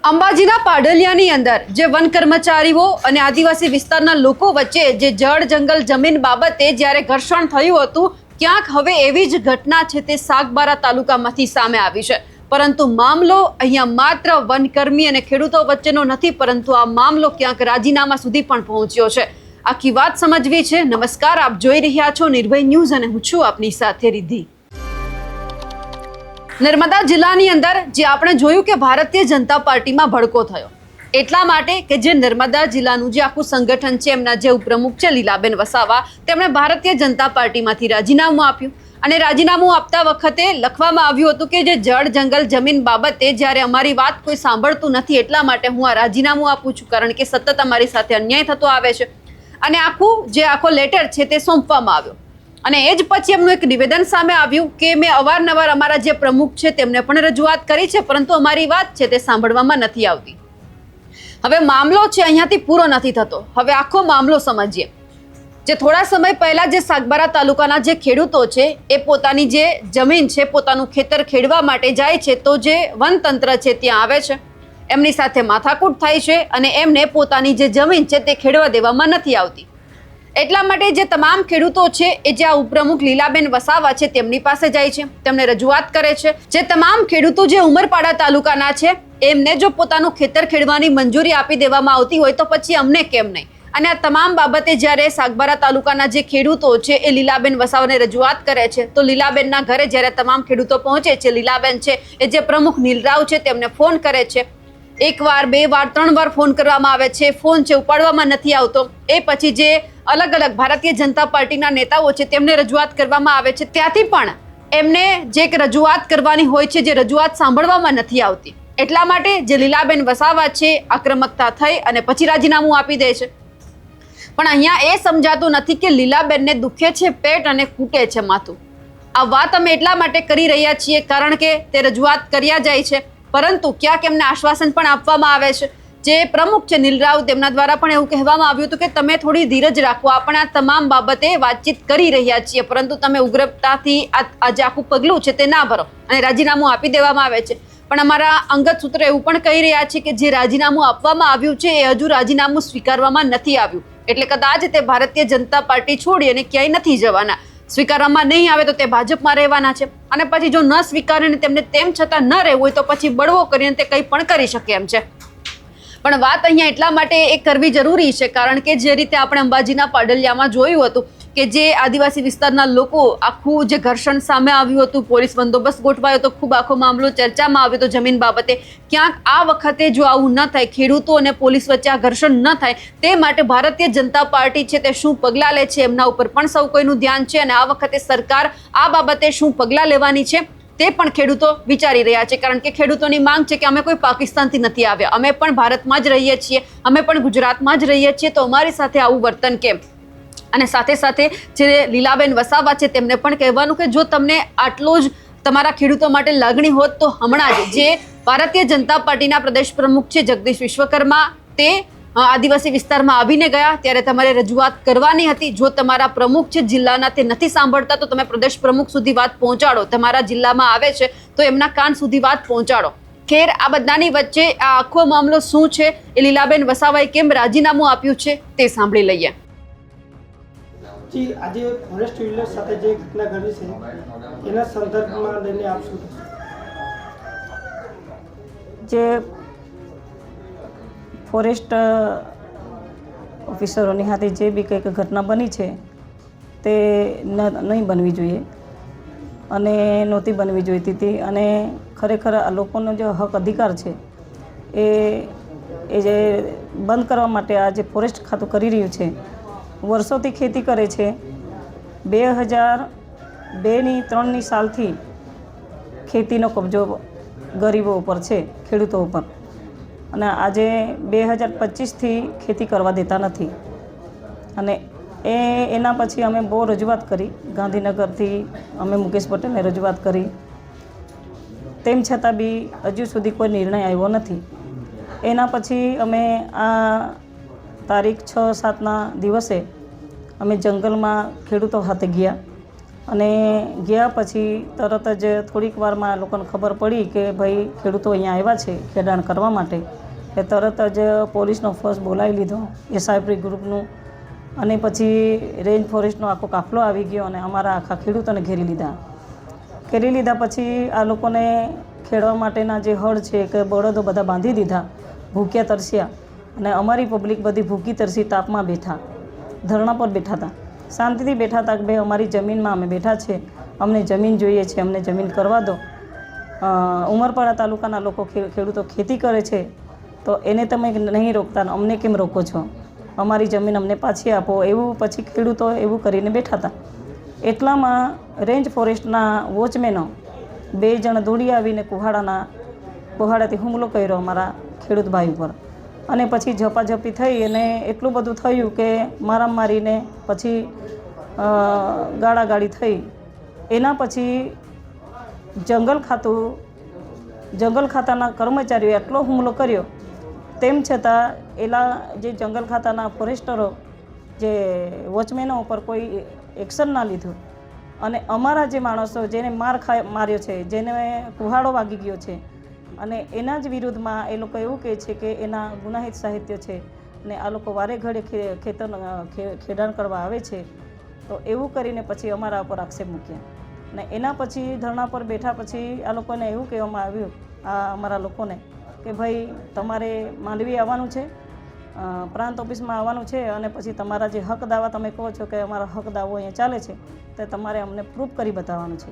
અંબાજીના પાડલિયાની અંદર જે વન કર્મચારીઓ અને આદિવાસી વિસ્તારના લોકો વચ્ચે જે જળ જંગલ જમીન બાબતે જ્યારે ઘર્ષણ થયું હતું, ક્યાંક હવે એવી જ ઘટના છે તે સાગબારા તાલુકામાંથી સામે આવી છે। પરંતુ મામલો અહીંયા માત્ર વનકર્મી અને ખેડૂતો વચ્ચેનો નથી, પરંતુ આ મામલો ક્યાંક રાજીનામા સુધી પણ પહોંચ્યો છે। આખી વાત સમજવી છે। નમસ્કાર, આપ જોઈ રહ્યા છો નિર્ભય ન્યૂઝ અને હું છું આપની સાથે રિદ્ધિ। નર્મદા જિલ્લાની અંદર જે આપણે જોયું કે ભારતીય જનતા પાર્ટીમાં ભડકો થયો એટલા માટે કે જે નર્મદા જિલ્લાનું જે આખું સંગઠન છે, એમના જે ઉપપ્રમુખ છે લીલાબેન વસાવા, તેમણે ભારતીય જનતા પાર્ટીમાંથી રાજીનામું આપ્યું અને રાજીનામું આપતા વખતે લખવામાં આવ્યું હતું કે જે જળ જંગલ જમીન બાબતે જ્યારે અમારી વાત કોઈ સાંભળતું નથી, એટલા માટે હું આ રાજીનામું આપું છું, કારણ કે સતત અમારી સાથે અન્યાય થતો આવે છે। અને આખો લેટર છે તે સોંપવામાં આવ્યો અને એ જ પછી એમનું એક નિવેદન સામે આવ્યું કે મેં અવારનવાર અમારા જે પ્રમુખ છે તેમને પણ રજૂઆત કરી છે, પરંતુ અમારી વાત છે તે સાંભળવામાં નથી આવતી। હવે મામલો છે અહીંયાથી પૂરો નથી થતો। હવે આખો મામલો સમજીએ। જે થોડા સમય પહેલા જે સાગબારા તાલુકાના જે ખેડૂતો છે એ પોતાની જે જમીન છે, પોતાનું ખેતર ખેડવા માટે જાય છે, તો જે વનતંત્ર છે ત્યાં આવે છે, એમની સાથે માથાકૂટ થાય છે અને એમને પોતાની જે જમીન છે તે ખેડવા દેવામાં નથી આવતી। એટલા માટે જે તમામ ખેડૂતો છે એ જે આ ઉપપ્રમુખ લીલાબેન વસાવા છે તેમની પાસે જાય છે, તેમને રજૂઆત કરે છે। જે તમામ ખેડૂતો જે ઉમરપાડા તાલુકાના છે એમને જો પોતાનું ખેતર ખેડવાની મંજૂરી આપી દેવામાં આવતી હોય તો પછી અમને કેમ નહીં? અને આ તમામ બાબતે જ્યારે સાગબારા તાલુકાના જે ખેડૂતો છે એ લીલાબેન વસાવાને રજૂઆત કરે છે, તો લીલાબેનના ઘરે જ્યારે તમામ ખેડૂતો પહોંચે છે, લીલાબેન છે એ જે પ્રમુખ નીલરાવ છે તેમને ફોન કરે છે। એક વાર, બે વાર, ત્રણ વાર ફોન કરવામાં આવે છે, ફોન છે ઉપાડવામાં નથી આવતો। એ પછી જે અલગ અલગ ભારતીય જનતા પાર્ટીના નેતાઓ છે તેમને રજૂઆત કરવામાં આવે છે, ત્યાંથી પણ એમને જે એક રજૂઆત કરવાની હોય છે, જે રજૂઆત સાંભળવામાં નથી આવતી। એટલા માટે જે લીલાબેન વસાવા છે આક્રમકતા થઈ અને પછી રાજીનામું આપી દે છે। પણ અહીંયા એ સમજાતું નથી કે લીલાબેનને દુખે છે પેટ અને કૂટે છે માથું। આ વાત અમે એટલા માટે કરી રહ્યા છીએ કારણ કે તે રજૂઆત કર્યા જાય છે, પરંતુ ક્યાંક એમને આશ્વાસન પણ આપવામાં આવે છે। જે પ્રમુખ છે નીલરાવ, તેમના દ્વારા પણ એવું કહેવામાં આવ્યું હતું કે તમે થોડી ધીરજ રાખો, આપણે આ તમામ બાબતે વાતચીત કરી રહ્યા છીએ, પરંતુ તમે ઉગ્રતાથી આ જે આખું પગલું છે તે ના ભરો અને રાજીનામું આપી દેવામાં આવે છે। પણ અમારા અંગત સૂત્રો એવું પણ કહી રહ્યા છે કે જે રાજીનામું આપવામાં આવ્યું છે એ હજુ રાજીનામું સ્વીકારવામાં નથી આવ્યું, એટલે કદાચ તે ભારતીય જનતા પાર્ટી છોડી અને ક્યાંય નથી જવાના। સ્વીકારવામાં નહીં આવે તો તે ભાજપમાં રહેવાના છે અને પછી જો ન સ્વીકારે ને તેમને તેમ છતાં ન રહેવું હોય તો પછી બળવો કરીને તે કંઈ પણ કરી શકે એમ છે। પણ વાત અહીંયા એટલા માટે એ કરવી જરૂરી છે કારણ કે જે રીતે આપણે અંબાજીના પાડલિયામાં જોયું હતું કે જે આદિવાસી વિસ્તારના લોકો આખું જે ઘર્ષણ સામે આવ્યું હતું, પોલીસ બંદોબસ્ત ગોઠવાયો હતો, ખૂબ આખો મામલો ચર્ચામાં આવ્યો હતો જમીન બાબતે। ક્યાંક આ વખતે જો આવું ન થાય, ખેડૂતો અને પોલીસ વચ્ચે આ ઘર્ષણ ન થાય, તે માટે ભારતીય જનતા પાર્ટી છે તે શું પગલાં લે છે એમના ઉપર પણ સૌ કોઈનું ધ્યાન છે અને આ વખતે સરકાર આ બાબતે શું પગલાં લેવાની છે તે પણ ખેડૂતો વિચારી રહ્યા છે, કારણ કે ખેડૂતોની માંગ છે કે અમે કોઈ પાકિસ્તાનથી નથી આવ્યા, અમે પણ ભારતમાં જ રહીએ છીએ, અમે પણ ગુજરાતમાં જ રહીએ છીએ, તો અમારી સાથે આવું વર્તન કેમ? અને સાથે સાથે જે લીલાબેન વસાવા છે તેમને પણ કહેવાનું કે જો તમને આટલો જ તમારા ખેડૂતો માટે લાગણી હોત તો હમણાં જ જે ભારતીય જનતા પાર્ટીના પ્રદેશ પ્રમુખ છે જગદીશ વિશ્વકર્મા, તે આદિવાસી વિસ્તારમાં આવીને ગયા ત્યારે તમારે રજૂઆત કરવાની હતી। જો તમારા પ્રમુખ છે જિલ્લાના તે નથી સાંભળતા તો તમે પ્રદેશ પ્રમુખ સુધી વાત પહોંચાડો, તમારા જિલ્લામાં આવે છે તો એમના કાન સુધી વાત પહોંચાડો। ખેર, આ બધાની વચ્ચે આ આખો મામલો શું છે, એ લીલાબેન વસાવાએ કેમ રાજીનામું આપ્યું છે તે સાંભળી લઈએ। જી, આજે ફોરેસ્ટ વિલેજ સાથે જે ઘટના ઘટી છે એના સંદર્ભમાં લઈને આપ શું કહેશો? જે ફોરેસ્ટ ઓફિસરોની હાથે જે બી કંઈક ઘટના બની છે તે નહીં બનવી જોઈએ અને નહોતી બનવી જોઈતી હતી અને ખરેખર આ લોકોનો જે હક અધિકાર છે એ જે બંધ કરવા માટે આ જે ફોરેસ્ટ ખાતું કરી રહ્યું છે, વર્ષોથી ખેતી કરે છે, 2002ની 3ની સાલથી ખેતીનો કબજો ગરીબો ઉપર છે, ખેડૂતો ઉપર, અને આજે 2025થી ખેતી કરવા દેતા નથી। અને એના પછી અમે બહુ રજૂઆત કરી, ગાંધીનગરથી અમે મુકેશ પટેલને રજૂઆત કરી, તેમ છતાં બી હજુ સુધી કોઈ નિર્ણય આવ્યો નથી। એના પછી અમે આ તારીખ 6-7ના દિવસે અમે જંગલમાં ખેડૂતો સાથે ગયા અને ગયા પછી તરત જ થોડીક વારમાં લોકોને ખબર પડી કે ભાઈ ખેડૂતો અહીંયા આવ્યા છે ખેડાણ કરવા માટે, એ તરત જ પોલીસનો ફોર્સ બોલાવી લીધો એસઆઈપી ગ્રુપનું, અને પછી રેન્જ ફોરેસ્ટનો આખો કાફલો આવી ગયો અને અમારા આખા ખેડૂતોને ઘેરી લીધા પછી આ લોકોને ખેડવા માટેના જે હળ છે કે બળદો બધા બાંધી દીધા, ભૂખ્યા તરસ્યા, અને અમારી પબ્લિક બધી ભૂખી તરસી તાપમાં બેઠા, ધરણા પર બેઠા હતા, શાંતિથી બેઠા હતા કે ભાઈ અમારી જમીનમાં અમે બેઠા છે, અમને જમીન જોઈએ છે, અમને જમીન કરવા દો. ઉમરપાડા તાલુકાના લોકો ખેડૂતો ખેતી કરે છે તો એને તમે નહીં રોકતા, અમને કેમ રોકો છો, અમારી જમીન અમને પાછી આપો, એવું પછી ખેડૂતો એવું કરીને બેઠા હતા. એટલામાં રેન્જ ફોરેસ્ટના વોચમેનો 2 જણ દોડી આવીને કુહાડાથી હુમલો કર્યો અમારા ખેડૂત ભાઈ ઉપર, અને પછી ઝપાઝપી થઈ અને એટલું બધું થયું કે મારીને પછી ગાળાગાળી થઈ. એના પછી જંગલ ખાતાના કર્મચારીઓએ એટલો હુમલો કર્યો, તેમ છતાં જે જંગલ ખાતાના ફોરેસ્ટરો જે વોચમેનો ઉપર કોઈ એક્શન ના લીધું, અને અમારા જે માણસો જેને માર્યો છે, જેને કુહાડો વાગી ગયો છે, અને એના જ વિરુદ્ધમાં એ લોકો એવું કહે છે કે એના ગુનાહિત સાહિત્ય છે અને આ લોકો વારે ઘડે ખેડાણ કરવા આવે છે, તો એવું કરીને પછી અમારા ઉપર આક્ષેપ મૂક્યા. અને એના પછી ધરણા પર બેઠા પછી આ લોકોને એવું કહેવામાં આવ્યું, આ અમારા લોકોને, કે ભાઈ તમારે માંડવી આવવાનું છે, પ્રાંત ઓફિસમાં આવવાનું છે, અને પછી તમારા જે હક દાવા તમે કહો છો કે અમારા હક દાવો અહીંયા ચાલે છે તે તમારે અમને પ્રૂફ કરી બતાવવાનું છે.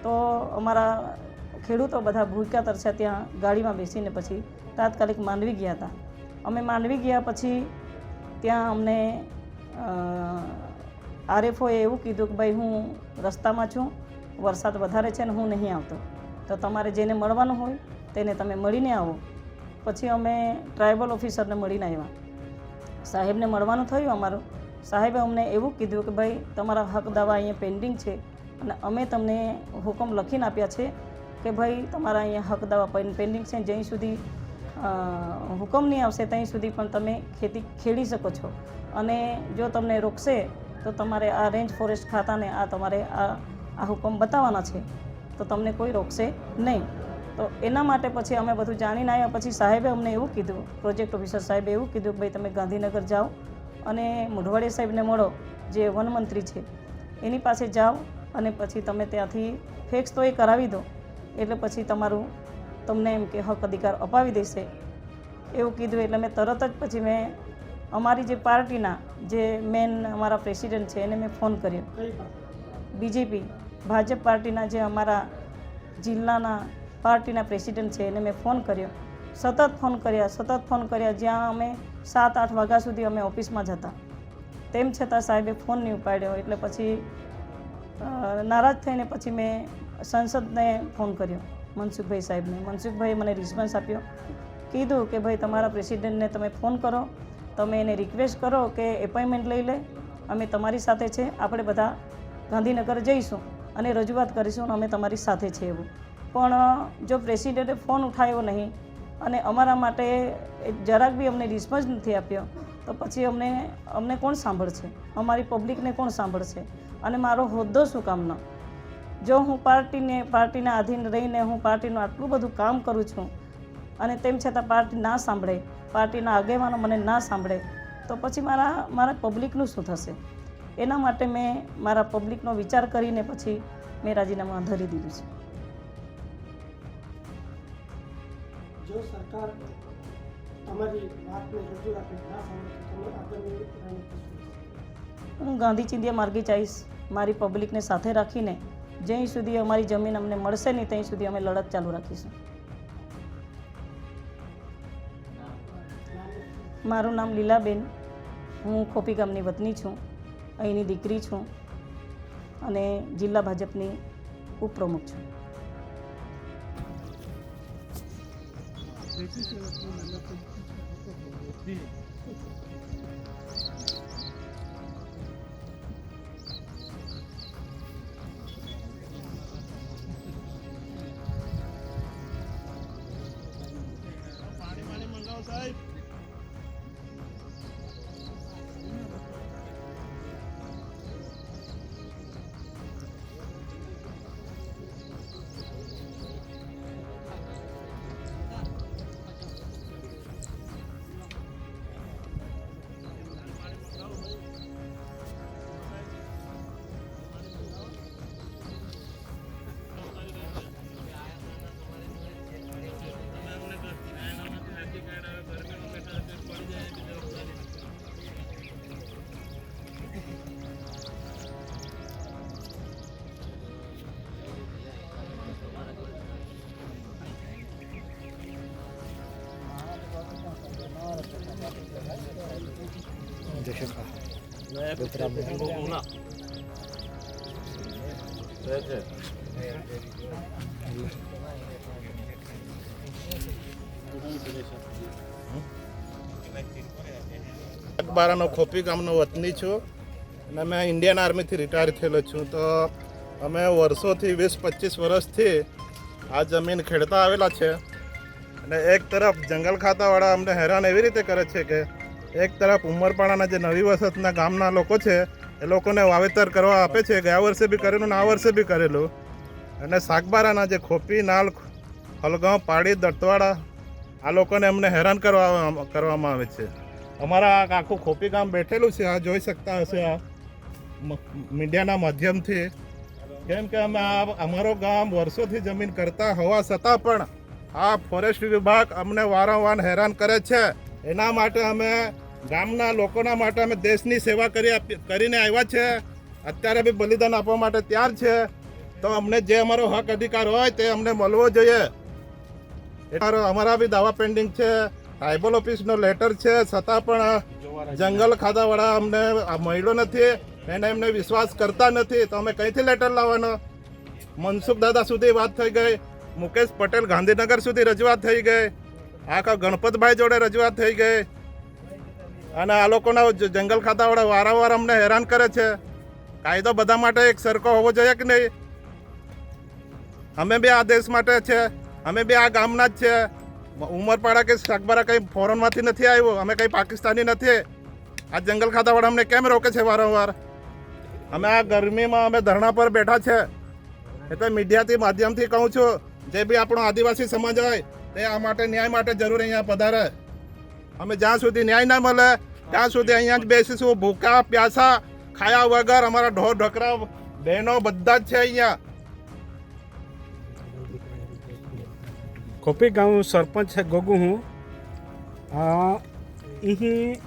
તો અમારા ખેડૂતો બધા ભૂખ્યા તરસ્યા ત્યાં ગાડીમાં બેસીને પછી તાત્કાલિક માંડવી ગયા હતા. અમે માંડવી ગયા પછી ત્યાં અમને આરએફઓએ એવું કીધું કે ભાઈ હું રસ્તામાં છું, વરસાદ વધારે છે ને હું નહીં આવતો, તો તમારે જેને મળવાનું હોય તેને તમે મળીને આવો. પછી અમે ટ્રાઇબલ ઓફિસરને મળીને આવ્યા, સાહેબને મળવાનું થયું અમારું. સાહેબે અમને એવું કીધું કે ભાઈ તમારા હક દાવા અહીંયા પેન્ડિંગ છે અને અમે તમને હુકમ લખીને આપ્યા છે કે ભાઈ તમારા અહીંયા હક દાવા પેન્ડિંગ છે, જ્યાં સુધી હુકમ નહીં આવશે ત્યાં સુધી પણ તમે ખેતી ખેડી શકો છો, અને જો તમને રોકશે તો તમારે આ રેન્જ ફોરેસ્ટ ખાતાને તમારે આ હુકમ બતાવવાના છે, તો તમને કોઈ રોકશે નહીં. તો એના માટે પછી અમે બધું જાણીને આવ્યા. પછી સાહેબે અમને એવું કીધું, પ્રોજેક્ટ ઓફિસર સાહેબે એવું કીધું કે ભાઈ તમે ગાંધીનગર જાઓ અને મોઢવાડિયા સાહેબને મળો, જે વનમંત્રી છે, એની પાસે જાઓ અને પછી તમે ત્યાંથી ફેક્સ તો એ કરાવી દો, એટલે પછી તમને એમ કે હક અધિકાર અપાવી દેશે એવું કીધું. એટલે મેં તરત જ પછી મેં અમારી જે પાર્ટીના જે મેન અમારા પ્રેસિડેન્ટ છે એને મેં ફોન કર્યો, બીજેપી ભાજપ પાર્ટીના જે અમારા જિલ્લાના પાર્ટીના પ્રેસિડેન્ટ છે એને મેં ફોન કર્યો, સતત ફોન કર્યા, જ્યાં અમે 7-8 વાગ્યા સુધી અમે ઓફિસમાં જ હતા. તેમ છતાં સાહેબે ફોન નહીં ઉપાડ્યો. એટલે પછી નારાજ થઈને પછી મેં સંસદને ફોન કર્યો, મનસુખભાઈ સાહેબને. મનસુખભાઈએ મને રિસ્પોન્સ આપ્યો, કીધું કે ભાઈ તમારા પ્રેસિડેન્ટને તમે ફોન કરો, તમે એને રિક્વેસ્ટ કરો કે એપોઇન્ટમેન્ટ લઈ લે, અમે તમારી સાથે છે, આપણે બધા ગાંધીનગર જઈશું અને રજૂઆત કરીશું, અમે તમારી સાથે છે એવું. પણ જો પ્રેસિડેન્ટે ફોન ઉઠાવ્યો નહીં અને અમારા માટે જરાક બી અમને રિસ્પોન્સ નથી આપ્યો, તો પછી અમને કોણ સાંભળશે, અમારી પબ્લિકને કોણ સાંભળશે, અને મારો હોદ્દો શું કામનો? જો હું પાર્ટીના આધીન રહીને હું પાર્ટીનું આટલું બધું કામ કરું છું અને તેમ છતાં પાર્ટી ના સાંભળે, પાર્ટીના આગેવાનો મને ના સાંભળે, તો પછી મારા પબ્લિકનું શું થશે? એના માટે મેં મારા પબ્લિકનો વિચાર કરીને પછી મેં રાજીનામું ધરી દીધું છે. જો સરકાર તમારી વાતને રજૂઆતને ના સાંભળે તો તમે આગળની રણનીતિ શું? હું ગાંધી ચિંધ્યા માર્ગે જઈશ, મારી પબ્લિકને સાથે રાખીને જ્યાં સુધી અમારી જમીન અમને મળશે નહીં ત્યાં સુધી અમે લડત ચાલુ રાખીશું. મારું નામ લીલાબેન, હું ખોપી ગામની વતની છું, અહીંની દીકરી છું અને જિલ્લા ભાજપની ઉપપ્રમુખ છું. બારાનો ખોપી ગામનો વતની છું અને મેં ઇન્ડિયન આર્મીથી રિટાયર થયેલો છું. તો અમે વર્ષોથી 20-25 વર્ષથી આ જમીન ખેડતા આવેલા છે અને એક તરફ જંગલ ખાતાવાળા અમને હેરાન એવી રીતે કરે છે કે એક તરફ ઉમરપાડાના જે નવી વસતના ગામના લોકો છે એ લોકોને વાવેતર કરવા આપે છે. ગયા વર્ષે બી કરેલું ને આ વર્ષે બી કરેલું. અને સાગબારાના જે ખોપી, નાલ, હલગાંવ, પાડી, દત્તવાડા આ લોકોને અમને હેરાન કરવામાં આવે છે. અમારા આખું ખોપી ગામ બેઠેલું છે, આ જોઈ શકતા હશે આ મીડિયાના માધ્યમથી. કેમ કે અમે અમારો ગામ વર્ષોથી જમીન કરતા હોવા છતાં પણ આ ફોરેસ્ટ વિભાગ અમને વારંવાર હેરાન કરે છે. એના માટે અમે ગામના લોકોના માટે અમે દેશની સેવા કરીને આવ્યા છે. અત્યારે બી બલિદાન આપવા માટે તૈયાર છે. તો અમને જે અમારો હક અધિકાર હોય તે અમને મળવો જોઈએ. અમારા બી દાવા પેન્ડિંગ છે, ટ્રાઇબલ ઓફિસનો લેટર છે, છતાં પણ જંગલ ખાતાવાળા અમને મળ્યો નથી એને એમને વિશ્વાસ કરતા નથી. તો અમે કઈથી લેટર લાવવાનો? મનસુખ દાદા સુધી વાત થઈ ગઈ, મુકેશ પટેલ ગાંધીનગર સુધી રજૂઆત થઈ ગઈ, આખા ગણપતભાઈ જોડે રજૂઆત થઈ ગઈ. અને આ લોકોના જંગલ ખાતાવાળા વારંવાર અમને હેરાન કરે છે. કાયદો બધા માટે એક સરખો હોવો જોઈએ કે નહીં? અમે બી આ દેશ માટે છે, અમે બી આ ગામના જ છે. ઉમરપાડા કે સાગબારા કંઈ ફોરેનમાંથી નથી આવ્યું, અમે કંઈ પાકિસ્તાની નથી. આ જંગલ ખાતાવાળા અમને કેમ રોકે છે વારંવાર? અમે આ ગરમીમાં અમે ધરણા પર બેઠા છે. એટલે મીડિયાથી માધ્યમથી કહું છું, જે બી આપણો આદિવાસી સમાજ હોય તે આ માટે ન્યાય માટે જરૂર અહીંયા પધારે. અમે જ્યાં સુધી ન્યાય ના મળે ત્યાં સુધી અહીંયા જ બેસીશું, ભૂખા પ્યાસા ખાયા વગર. અમારા ઢોર ઢોકરા બહેનો બધા જ છે અહીંયા. ખોપી ગામ સરપંચ છે ગોગુ હું. અહીં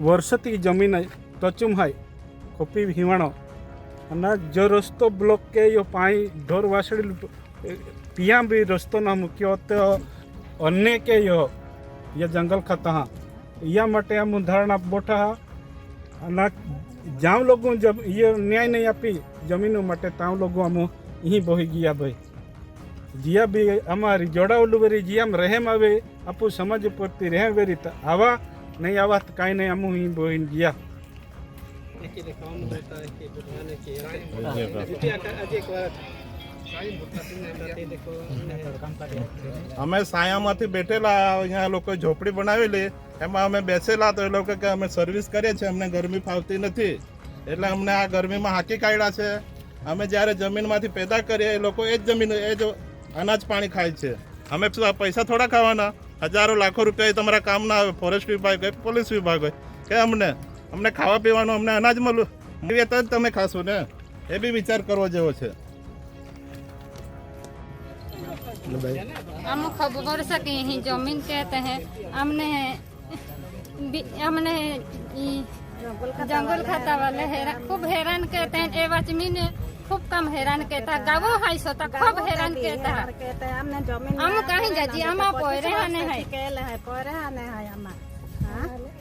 વર્ષોથી જમીન ટચુમ હોય ખોપી હિવાણો અને જો રસ્તો બ્લોક કે યો પાણી ઢોર વાસળી ત્યાં બી રસ્તો ન મૂક્યો તો અન્ય કે યો જંગલ ખાતા હા યા માટે આમ ધારણા બોઠા અને જ્યાં લોકો ન્યાય નહીં આપી જમીનો માટે ત્યાં લોકો આમ અહીં બોહી ગયા ભાઈ. जिया भी हमारी जोड़ा वेरी जियाम रहेम आवे आपू समझ पड़ती रहे वेरी आवा नहीं आवा तो कहीं नहीं अमू ही बोइन जिया અમે સાયામાંથી બેઠેલા, અહીંયા લોકો ઝોપડી બનાવેલી એમાં અમે બેસેલા. તો એ લોકો કે અમે સર્વિસ કરીએ છીએ, અમને ગરમી ફાવતી નથી એટલે અમને આ ગરમીમાં હાંકી કાઢ્યા છે. અમે જ્યારે જમીનમાંથી પેદા કરીએ એ લોકો એ જ જમીન એ જ અનાજ પાણી ખાય છે. અમે પૈસા થોડા ખાવાના? હજારો લાખો રૂપિયા તમારા કામ ના આવે. ફોરેસ્ટ વિભાગ હોય, પોલીસ વિભાગ હોય કે અમને ખાવા પીવાનું અમને અનાજ મળે તો જ તમે ખાશો ને. એ બી વિચાર કરવો જેવો છે. हम खबर सके ही जमीन कहते हैं हमने जंगल खाता वाले खूब हैरान कहते हैं. एवं जमीन खूब कम हैरान कहता है. गाँव है सो तो खूब हैरान कहता है. हम कहीं जाजी हम पोरे आने हैं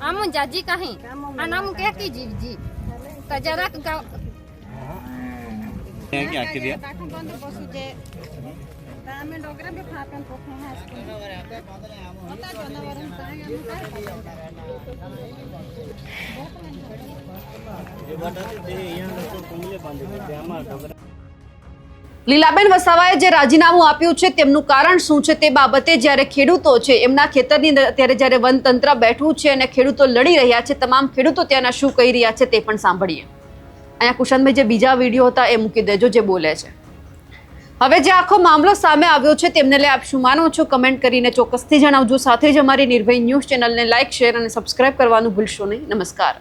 हम जाजी कहीं हम क्या की जीव जी जरा क्या किया અમે ડોગરા બી ખાપન પોખે હા ઓતા જનાવરન કાંઈ અમે લીલાબેન વસાવાએ જે રાજીનામું આપ્યું છે તેમનું કારણ શું છે તે બાબતે જ્યારે ખેડૂતો છે એમના ખેતરની અત્યારે જ્યારે વનતંત્ર બેઠું છે અને ખેડૂતો લડી રહ્યા છે, તમામ ખેડૂતો ત્યાંના શું કહી રહ્યા છે તે પણ સાંભળીએ. અહીંયા કુશનભાઈ જે બીજા વિડીયો હતા એ મૂકી દેજો જે બોલે છે. હવે જે આખો મામલો સામે આવ્યો છે તેમને લઈ આપ શું માનો છો કમેન્ટ કરીને ચોક્કસથી જણાવજો. સાથે જ અમારી નિર્ભય ન્યૂઝ ચેનલને લાઇક, શેર અને સબસ્ક્રાઇબ કરવાનું ભૂલશો નહીં. નમસ્કાર.